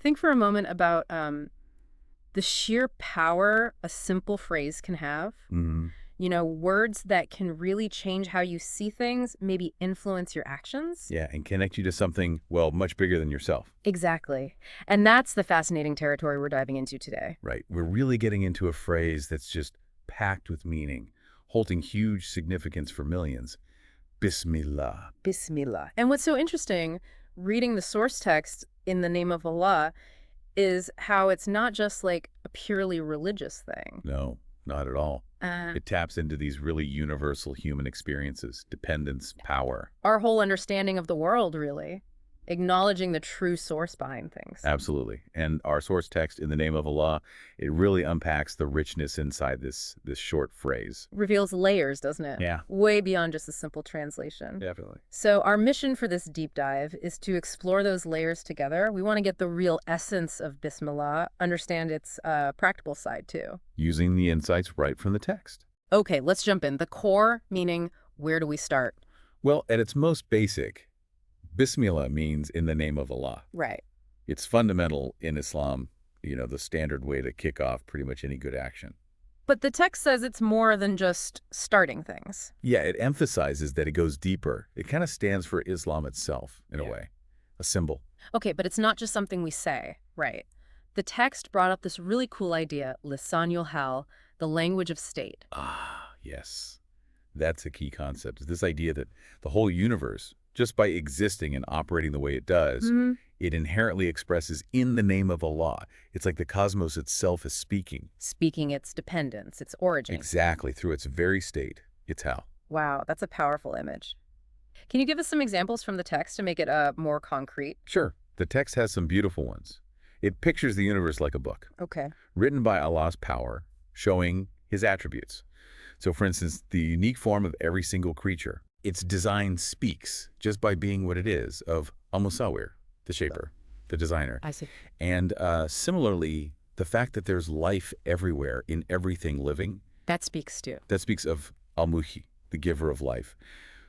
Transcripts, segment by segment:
Think for a moment about the sheer power a simple phrase can have. Hmm. Words that can really change how you see things, maybe influence your actions. Yeah, and connect you to something, well, much bigger than yourself. Exactly. And that's the fascinating territory we're diving into today. Right. We're really getting into a phrase that's just packed with meaning, holding huge significance for millions. Bismillah. Bismillah. And what's so interesting, reading the source text in the name of Allah, is how it's not just like a purely religious thing. No, not at all. Uh, It taps into these really universal human experiences, dependence, power. our whole understanding of the world, really. Acknowledging the true source behind things. Absolutely. And our source text, in the name of Allah, it really unpacks the richness inside this short phrase. Reveals layers, doesn't it? Yeah, Way beyond just a simple translation. definitely. So our mission for this deep dive is to explore those layers together. We want to get the real essence of Bismillah, understand its practical side too. Using the insights right from the text. Okay, let's jump in. The core, meaning where do we start? Well, at its most basic, Bismillah means in the name of Allah. Right. It's fundamental in Islam, the standard way to kick off pretty much any good action. But the text says it's more than just starting things. Yeah, it emphasizes that it goes deeper. It kind of stands for Islam itself, in a way, a symbol. Okay, but it's not just something we say, right? The text brought up this really cool idea, lisanul hal, the language of state. Ah, yes. That's a key concept. Is this idea that the whole universe, just by existing and operating the way it does, it inherently expresses in the name of Allah. It's like the cosmos itself is speaking. Speaking its dependence, its origin. Exactly, through its very state. It's how. Wow, that's a powerful image. Can you give us some examples from the text to make it more concrete? Sure, the text has some beautiful ones. It pictures the universe like a book, Okay. written by Allah's power, showing his attributes. So for instance, the unique form of every single creature. Its design speaks, just by being what it is, of Al-Musawwir, the shaper, the designer. I see. And similarly, the fact that there's life everywhere in everything living, That speaks too. that speaks of Al-Muhi, the giver of life.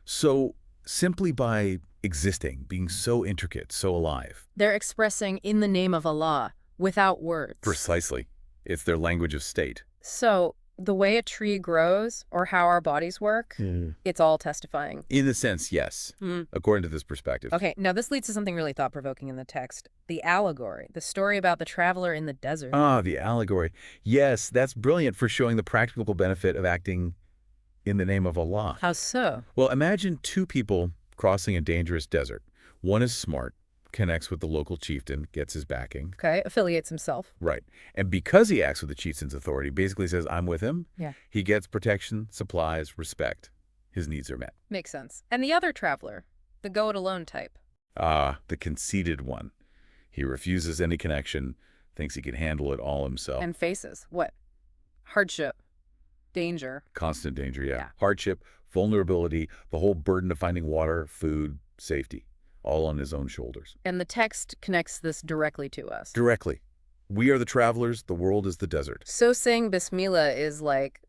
So simply by existing, being so intricate, so alive. They're expressing in the name of Allah without words. Precisely. It's their language of state. So the way a tree grows or how our bodies work, it's all testifying. In a sense, yes, according to this perspective. Okay, now this leads to something really thought-provoking in the text. The allegory, the story about the traveler in the desert. Ah, the allegory. Yes, that's brilliant for showing the practical benefit of acting in the name of Allah. How so? Well, imagine two people crossing a dangerous desert. One is smart, connects with the local chieftain, gets his backing. Okay, affiliates himself. Right. And because he acts with the chieftain's authority, basically says, I'm with him, Yeah. he gets protection, supplies, respect. His needs are met. Makes sense. And the other traveler, the go-it-alone type. Ah, the conceited one. He refuses any connection, thinks he can handle it all himself. And faces what? Hardship, danger. Constant danger, yeah. Yeah. Hardship, vulnerability, the whole burden of finding water, food, safety, all on his own shoulders. And the text connects this directly to us. Directly. We are the travelers, the world is the desert. So saying Bismillah is like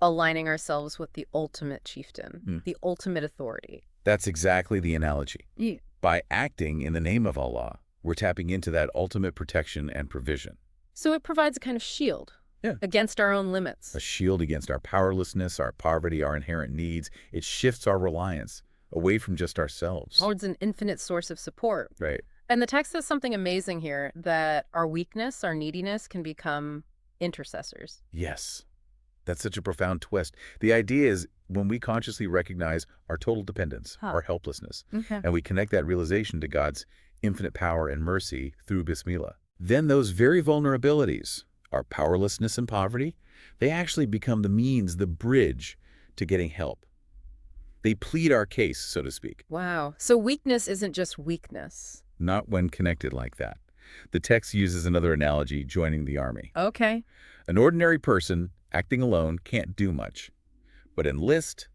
aligning ourselves with the ultimate chieftain, the ultimate authority. That's exactly the analogy. Yeah. By acting in the name of Allah, we're tapping into that ultimate protection and provision. So it provides a kind of shield against our own limits. A shield against our powerlessness, our poverty, our inherent needs. It shifts our reliance away from just ourselves. Towards an infinite source of support. Right. And the text says something amazing here, that our weakness, our neediness can become intercessors. Yes. That's such a profound twist. The idea is when we consciously recognize our total dependence, our helplessness, and we connect that realization to God's infinite power and mercy through Bismillah, then those very vulnerabilities, our powerlessness and poverty, they actually become the means, the bridge to getting help. They plead our case, so to speak. Wow. So weakness isn't just weakness. Not when connected like that. The text uses another analogy, joining the army. Okay. An ordinary person acting alone can't do much, but enlist,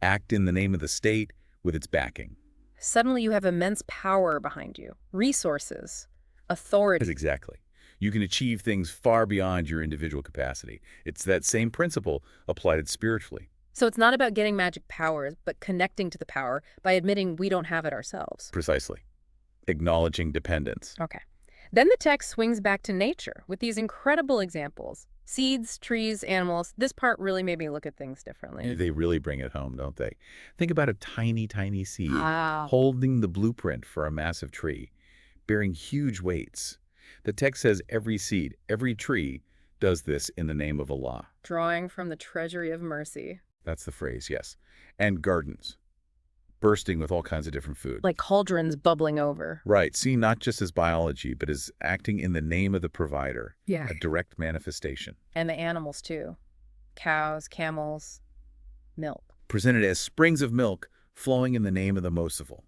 act in the name of the state with its backing. Suddenly you have immense power behind you, resources, authority. Exactly. You can achieve things far beyond your individual capacity. It's that same principle applied spiritually. So it's not about getting magic powers, but connecting to the power by admitting we don't have it ourselves. Precisely. Acknowledging dependence. Okay. Then the text swings back to nature with these incredible examples. Seeds, trees, animals. This part really made me look at things differently. They really bring it home, don't they? Think about a tiny, tiny seed Wow. holding the blueprint for a massive tree, bearing huge weights. The text says every seed, every tree does this in the name of Allah. Drawing from the treasury of mercy. That's the phrase, yes. And gardens, bursting with all kinds of different food. Like cauldrons bubbling over. Right, seen not just as biology, but as acting in the name of the provider, Yeah. a direct manifestation. And the animals, too. Cows, camels, milk. Presented as springs of milk flowing in the name of the Merciful.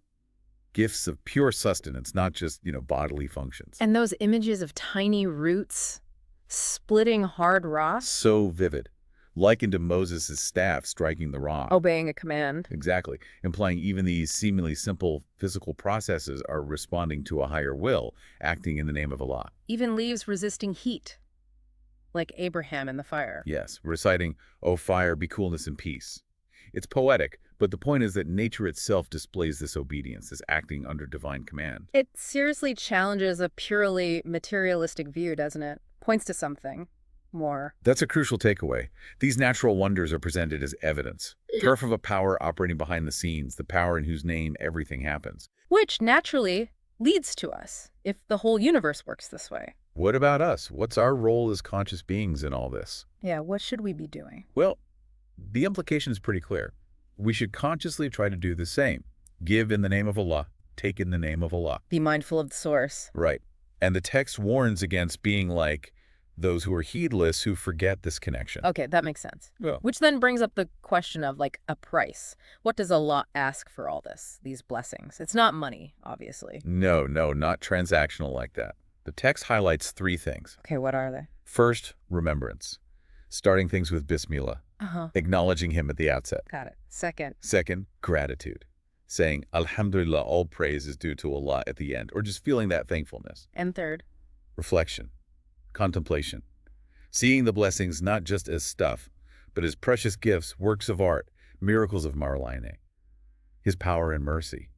Gifts of pure sustenance, not just, bodily functions. And those images of tiny roots splitting hard rock. So vivid, likened to Moses' staff striking the rock. Obeying a command. Exactly, implying even these seemingly simple physical processes are responding to a higher will, acting in the name of Allah. Even leaves resisting heat. Like Abraham in the fire. Yes, reciting, "O fire, be coolness and peace." It's poetic, but the point is that nature itself displays this obedience, this acting under divine command. It seriously challenges a purely materialistic view, doesn't it? Points to something more. That's a crucial takeaway. These natural wonders are presented as evidence. Turf of a power operating behind the scenes, the power in whose name everything happens. Which naturally leads to us, if the whole universe works this way. What about us? What's our role as conscious beings in all this? Yeah, what should we be doing? Well, the implication is pretty clear. We should consciously try to do the same. Give in the name of Allah, take in the name of Allah. Be mindful of the source. Right. And the text warns against being like those who are heedless who forget this connection. Okay, that makes sense. Well, Which then brings up the question of, like, a price. What does Allah ask for all this, these blessings? It's not money, obviously. no, not transactional like that. The text highlights three things. Okay, what are they? First, remembrance, starting things with Bismillah, Uh-huh. acknowledging him at the outset. Got it. Second. Second, gratitude, saying, Alhamdulillah, all praise is due to Allah at the end, or just feeling that thankfulness. And third. Reflection, contemplation, seeing the blessings not just as stuff, but as precious gifts, works of art, miracles of Marlaine, his power and mercy,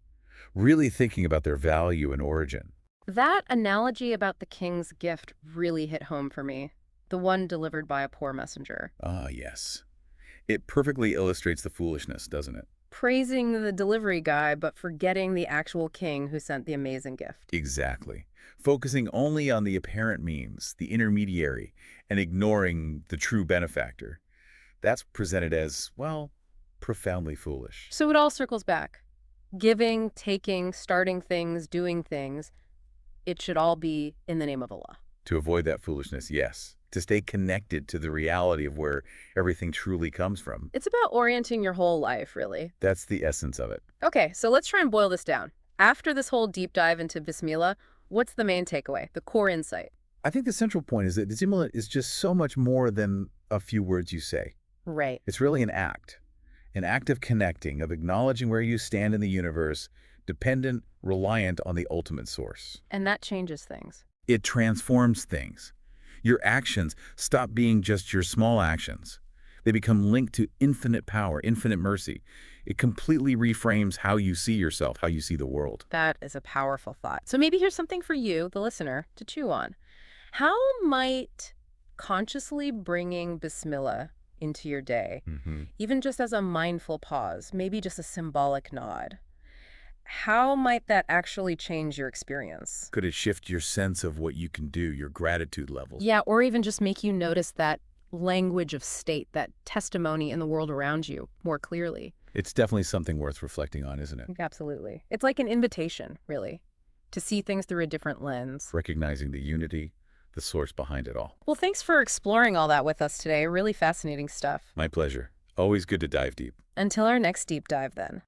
really thinking about their value and origin. That analogy about the king's gift really hit home for me. The one delivered by a poor messenger. Ah, yes. It perfectly illustrates the foolishness, doesn't it? Praising the delivery guy, but forgetting the actual king who sent the amazing gift. Exactly. Focusing only on the apparent means, the intermediary, and ignoring the true benefactor. That's presented as, well, profoundly foolish. So it all circles back. Giving, taking, starting things, doing things. It should all be in the name of Allah. To avoid that foolishness, yes. To stay connected to the reality of where everything truly comes from. It's about orienting your whole life, really. That's the essence of it. Okay, so let's try and boil this down. After this whole deep dive into Bismillah, what's the main takeaway, the core insight? I think the central point is that Bismillah is just so much more than a few words you say. Right. It's really an act of connecting, of acknowledging where you stand in the universe, dependent, reliant on the ultimate source. And that changes things. It transforms things. Your actions stop being just your small actions. They become linked to infinite power, infinite mercy. It completely reframes how you see yourself, how you see the world. That is a powerful thought. So maybe here's something for you, the listener, to chew on. How might consciously bringing Bismillah into your day, even just as a mindful pause, maybe just a symbolic nod, how might that actually change your experience? Could it shift your sense of what you can do, your gratitude levels? Yeah, or even just make you notice that language of state, that testimony in the world around you more clearly. It's definitely something worth reflecting on, isn't it? Absolutely. It's like an invitation, really, to see things through a different lens. Recognizing the unity, the source behind it all. Well, thanks for exploring all that with us today. Really fascinating stuff. My pleasure. Always good to dive deep. Until our next deep dive, then.